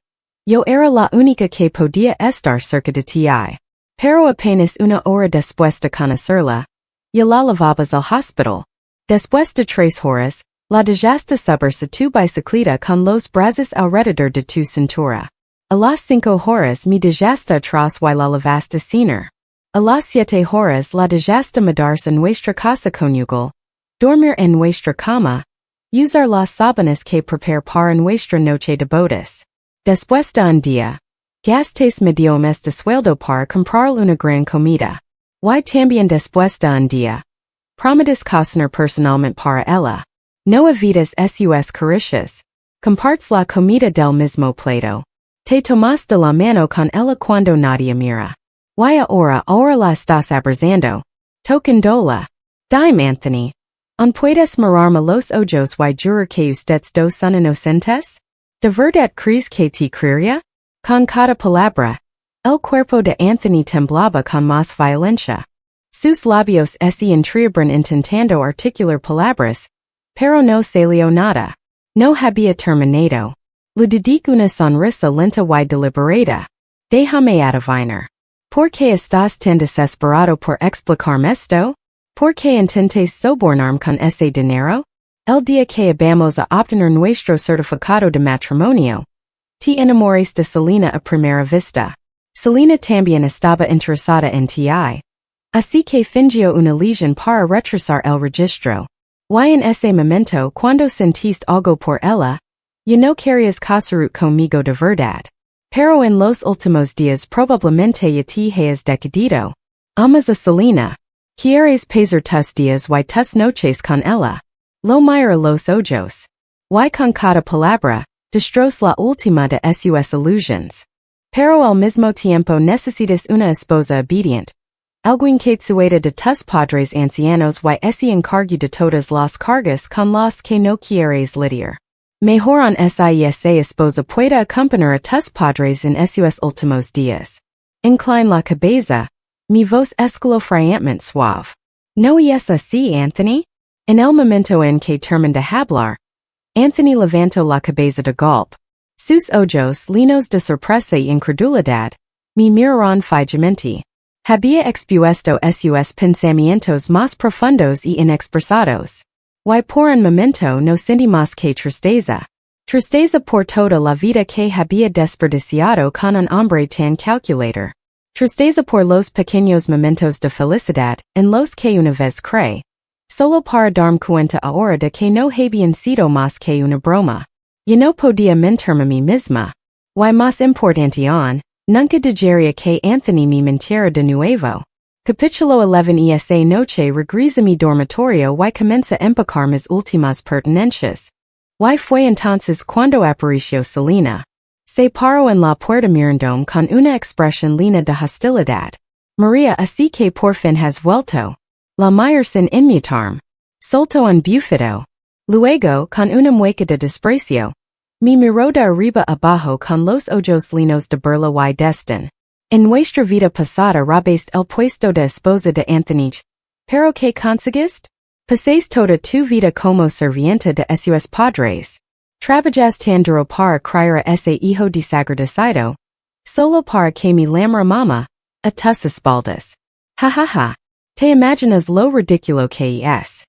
Yo era la única que podía estar cerca de ti. Pero apenas una hora después de conocerla, ya la llevabas al hospital. Después de 3 horas, la dejaste subir tu bicicleta con los brazos alrededor de tu cintura. A las 5 horas me dejaste atrás y la llevaste cenar. A las 7 horas la dejaste mudarse en nuestra casa conyugal, dormir en nuestra cama, usar las sábanas que prepare para nuestra noche de bodas. Después de un día, gastes medio mes de sueldo para comprar una gran comida. Y también después de un día, prometes cocinar personalmente para ella. No evitas sus caricias. Compartes la comida del mismo plato. Te tomas de la mano con ella cuando nadie mira. Y ahora la estás abrazando. Tocándola. Dime, Anthony. ¿Puedes mirarme los ojos y jurar que ustedes dos son inocentes? ¿De verdad crees que te creería? Con cada palabra, el cuerpo de Anthony temblaba con más violencia. Sus labios se entreabrían intentando articular palabras, pero no salió nada. No había terminado. Le dedico una sonrisa lenta y deliberada. Déjame adivinar. ¿Por qué estás tan desesperado por explicarme esto? ¿Por qué intentes sobornarme con ese dinero? El día que vamos a obtener nuestro certificado de matrimonio, te enamores de Selena a primera vista. Selena también estaba interesada en ti. Así que fingió una lesión para retrasar el registro. Y en ese momento cuando sentiste algo por ella, ya no querías casar conmigo de verdad. Pero en los últimos días probablemente ya te has decidido. Amas a Selena. Quieres pasar tus días y tus noches con ella. Lo mira los ojos. Y con cada palabra, destroza la última de sus illusions. Pero al mismo tiempo necesitas una esposa obediente. Alguien que sueda de tus padres ancianos y se encargue de todas las cargas con las que no quieres lidiar. Mejor en esa esposa pueda acompañar a tus padres en sus últimos días. Incline la cabeza. Mi voz escalofriantemente suave. ¿No es así, Anthony? En el momento en que terminó de hablar, Anthony levantó la cabeza de golpe. Sus ojos, llenos de sorpresa y incredulidad, me miraron fijamente. Había expuesto sus pensamientos más profundos y inexpresados. Y por un momento no sentí más que tristeza. Tristeza por toda la vida que había desperdiciado con un hombre tan calculador. Tristeza por los pequeños momentos de felicidad en los que una vez creí. Solo para darme cuenta ahora de que no habían sido más que una broma. Yo no podía mentirme a mí misma. Y más importante aún, nunca dejaría que Anthony me mintiera de nuevo. Capítulo 11. Esa noche regreso a mi dormitorio y comencé a empacar mis últimas pertenencias. Y fue entonces cuando apareció Selena. Se paró en la puerta mirándome con una expresión llena de hostilidad. María, así que por fin has vuelto. La mayor sin inmutarme. Soltó un bufido. Luego, con una mueca de desprecio, me miró de arriba abajo con los ojos llenos de burla y desdén. En nuestra vida pasada robaste el puesto de esposa de Anthony. ¿Pero qué conseguiste? Pasaste toda tu vida como sirvienta de sus padres. Trabajaste tan duro para criar a ese hijo desagradecido, solo para que me lamara mamá, a tus espaldas. Ja ja ja. ¿Te imaginas lo ridículo que es?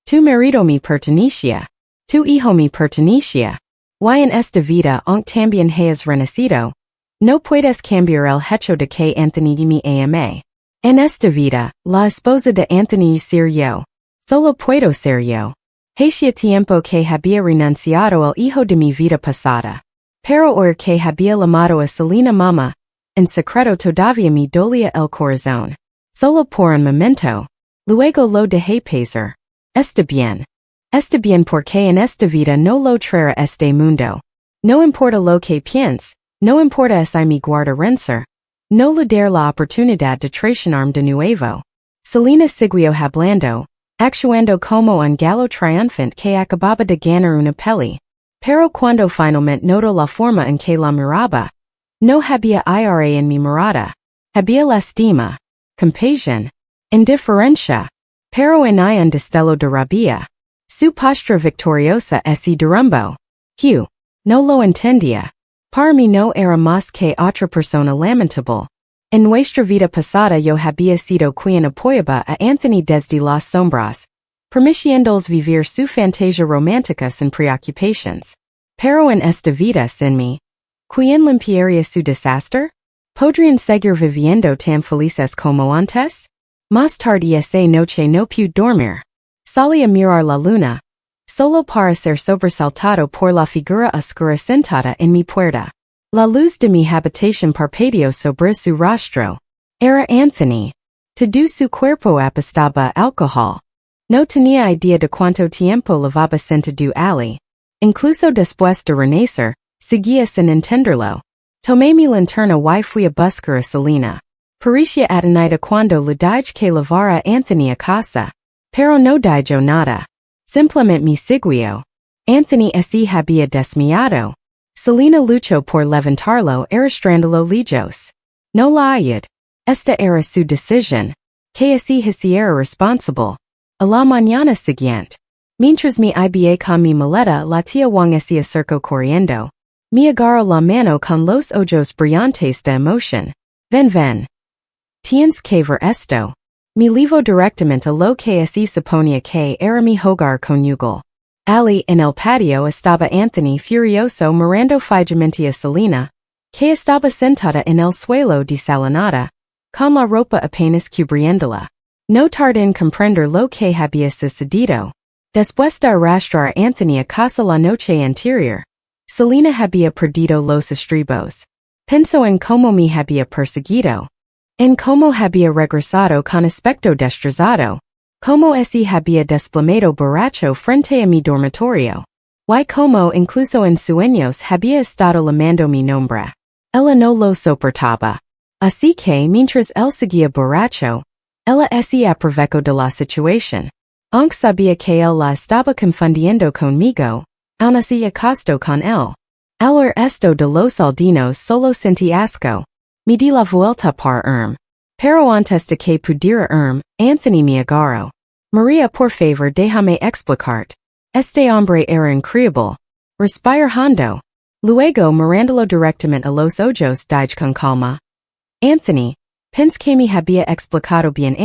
Tu marido me pertenecía. Tu hijo me pertenecía. Y en esta vida aunque también has renacido, no puedes cambiar el hecho de que Anthony me ama. En esta vida, la esposa de Anthony ser yo. Solo puedo ser yo. Hacía tiempo que había renunciado al hijo de mi vida pasada. Pero ahora que había llamado a Selena mamá, en secreto todavía me dolía el corazón. Solo por un momento. Luego lo dejé pasar. Está bien porque en esta vida no lo traerá este mundo. No importa lo que piense, no importa si me guarda rencor. No le daré la oportunidad de traicionarme de nuevo. Selena siguió hablando, actuando como un gallo triunfante que acababa de ganar una peli. Pero cuando finalmente notó la forma en que la miraba, no había ira en mi mirada. Había lástima, compasión, indiferencia, pero en un destello de rabia. Su postura victoriosa se derrumbó. No lo entendía. Para mí no era más que otra persona lamentable. En nuestra vida pasada yo había sido quien apoyaba a Anthony desde las sombras, permitiéndoles vivir su fantasía romántica sin preocupaciones. Pero en esta vida sin mí, ¿quién limpiaría su desastre? ¿Podrían seguir viviendo tan felices como antes? Más tarde esa noche no pude dormir. Salí a mirar la luna, solo para ser sobresaltado por la figura oscura sentada en mi puerta. La luz de mi habitación parpadeó sobre su rostro. Era Anthony. Todo su cuerpo apestaba a alcohol. No tenía idea de cuánto tiempo llevaba sentado allí. Incluso después de renacer, seguía sin entenderlo. Tomé mi linterna y fui a buscar a Selena. Parecía atonida cuando le dije que llevara a Anthony a casa. Pero no dijo nada. Simplemente me siguió. Anthony así había desmayado. Selena luchó por levantarlo arrastrándolo lejos. No la ayudó. Esta era su decisión. Que así hiciera responsable. A la mañana siguiente, mientras me iba con mi maleta, la tía Wang se acercó corriendo. Me agarró la mano con los ojos brillantes de emoción. Ven. Tienes que ver esto. Me llevó directamente a lo que así suponía que era mi hogar conyugal. Allí en el patio estaba Anthony furioso mirando fijamente a Selena, que estaba sentada en el suelo desalinada, con la ropa apenas cubriéndola. No tardé en comprender lo que había sucedido. Después de arrastrar a Anthony a casa la noche anterior, Selena había perdido los estribos. Pensó en cómo me había perseguido. En cómo había regresado con aspecto destrozado. Cómo así había desplomado borracho frente a mi dormitorio. Y cómo incluso en sueños había estado llamando mi nombre. Ella no lo soportaba. Así que mientras él seguía borracho, ella se aprovechó de la situación. Aunque sabía que él la estaba confundiendo conmigo, aún así acostó con él. Al oír esto de los aldeanos solo sentí asco. Me di la vuelta para Pero antes de que pudiera Anthony me agarró. María, por favor, déjame explicarte. Este hombre era increíble. Respira hondo. Luego mirándolo directamente a los ojos dije con calma. Anthony, pensé que me había explicado bien.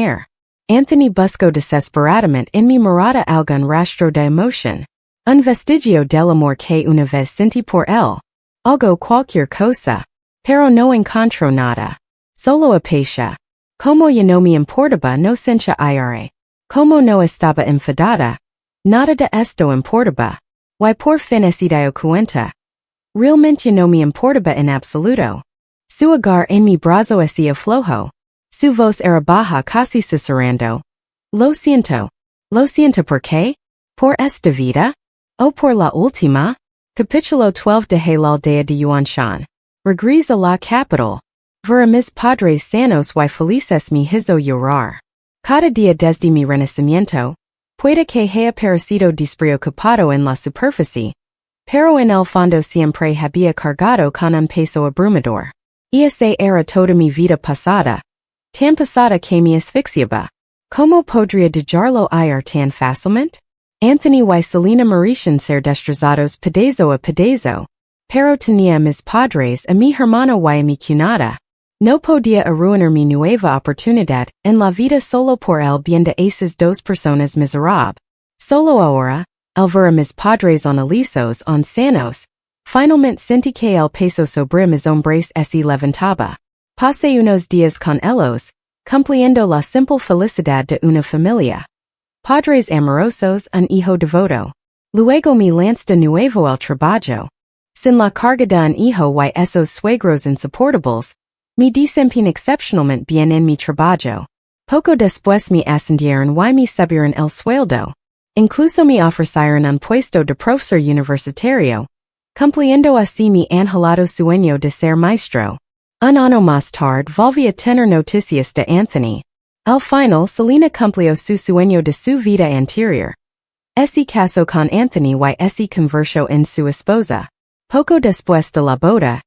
Anthony buscó desesperadamente en mi mirada algún rastro de emoción. Un vestigio del amor que una vez sentí por él. Algo cualquier cosa. Pero no encontró nada. Solo apatia. Como ya no me importaba no sentía ira. Como no estaba enfadada. Nada de esto importaba. Y por fin se dio cuenta. Realmente no me importaba en absoluto. Su agar en mi brazo hacía flojo. Su voz era baja casi susurrando. Lo siento. ¿Lo siento por qué? ¿Por esta vida? ¿O por la última? Capítulo 12 de la aldea de Yuanshan. Regresa la capital. Ver a mis padres sanos y felices me hizo llorar. Cada día desde mi renacimiento, puede que haya parecido despreocupado en la superficie, pero en el fondo siempre había cargado con un peso abrumador. Y esa era toda mi vida pasada. Tan pasada que me asfixiaba. ¿Cómo podría dejarlo ir tan fácilmente? Anthony y Selena merecían ser destrozados pedazo a pedazo. Pero tenía a mis padres, a mi hermano y a mi cuñada. No podía arruinar mi nueva oportunidad en la vida solo por el bien de esas dos personas miserables. Solo ahora, al ver a mis padres analizos sanos, finalmente sentí que el peso sobre mis hombres se levantaba. Pasé unos días con ellos, cumpliendo la simple felicidad de una familia. Padres amorosos, un hijo devoto. Luego me lancé de nuevo al trabajo. Sin la carga de un hijo y esos suegros insoportables, me desempeñé excepcionalmente bien en mi trabajo. Poco después me ascendieron y me subieron el sueldo. Incluso me ofrecieron un puesto de profesor universitario, cumpliendo así mi anhelado sueño de ser maestro. Un año más tarde volví a tener noticias de Anthony. Al final, Selena cumplió su sueño de su vida anterior. Se casó con Anthony y se convirtió en su esposa. Poco después de la boda,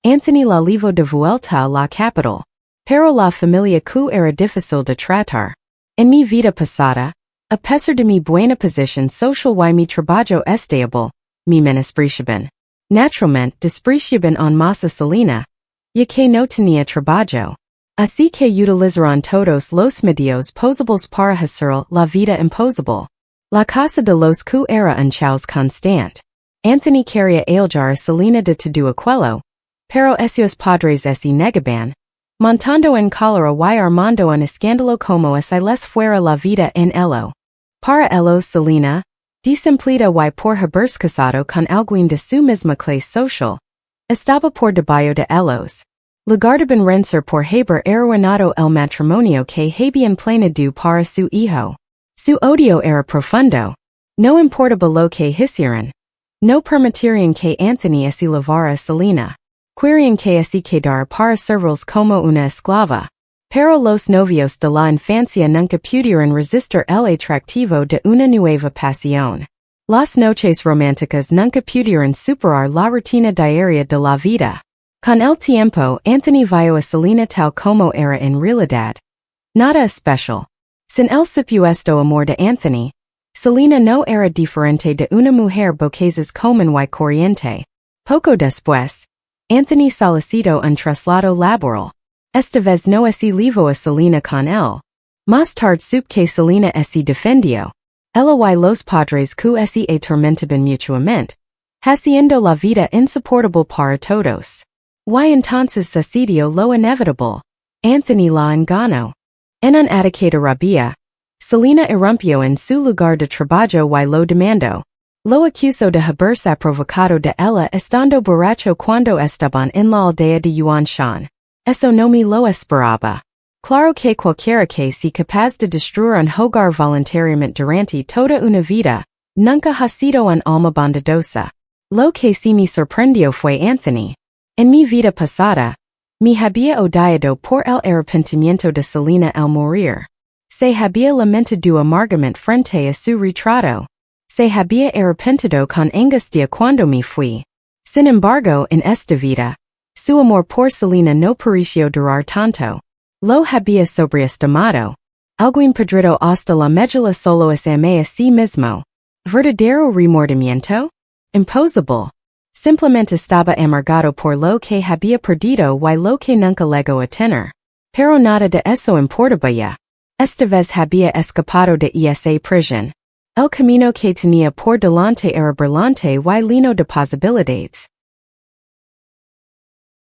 Anthony la llevó de vuelta a la capital. Pero la familia que era difícil de tratar. En mi vida pasada, a pesar de mi buena posición social y mi trabajo estable, me menospreciaban. naturalmente despreciaban en masa Selena, ya que no tenía trabajo. Así que utilizaron todos los medios posibles para hacer la vida imposible. La casa de los que era un caos constante. Anthony quería ayudar a Selena de todo aquello, pero esos padres se negaban, montando en cólera y armando un escándalo como si les fuera la vida en ello. Para ellos Selena, desemplida y por haberse casado con alguien de su misma clase social, estaba por debajo de ellos. Lugar de vencer por haber arruinado el matrimonio que habían planeado para su hijo. Su odio era profundo. No importaba lo que hicieran. No permitirían que Anthony se lavara a Selena. Querían que se quedara para servirles como una esclava. Pero los novios de la infancia nunca pudieron resistir el atractivo de una nueva pasión. Las noches románticas nunca pudieron superar la rutina diaria de la vida. Con el tiempo, Anthony vio a Selena tal como era en realidad. Nada especial. Sin el supuesto amor de Anthony, Selena no era diferente de una mujer boquezas común y corriente. Poco después, Anthony solicitó un traslado laboral. Esta vez no se llevó a Selena con él. Más tarde supo que Selena se defendió. Ella y los padres que se atormentaban mutuamente, haciendo la vida insoportable para todos. Y entonces sucedió lo inevitable. Anthony la engañó. En un ataque de rabia, Selena irrumpió en su lugar de trabajo y lo demandó. Lo acusó de haberse provocado de ella estando borracho cuando estaban en la aldea de Yuanshan. Eso no me lo esperaba. Claro que cualquiera que sea capaz de destruir un hogar voluntariamente durante toda una vida, nunca ha sido un alma bondadosa. Lo que sí me sorprendió fue Anthony. En mi vida pasada, me había odiado por el arrepentimiento de Selena al morir. Se había lamentado amargamente frente a su retrato. Se había arrepentido con angustia cuando me fui. Sin embargo, en esta vida, su amor por Selena no pareció durar tanto. Lo había sobreestimado. Alguien podrido hasta la médula solo es amar a sí mismo. ¿Verdadero remordimiento? Imposible. Simplemente estaba amargado por lo que había perdido y lo que nunca llegó a tener. Pero nada de eso importaba ya. Esta vez había escapado de esa prisión. El camino que tenía por delante era brillante y lleno de posibilidades.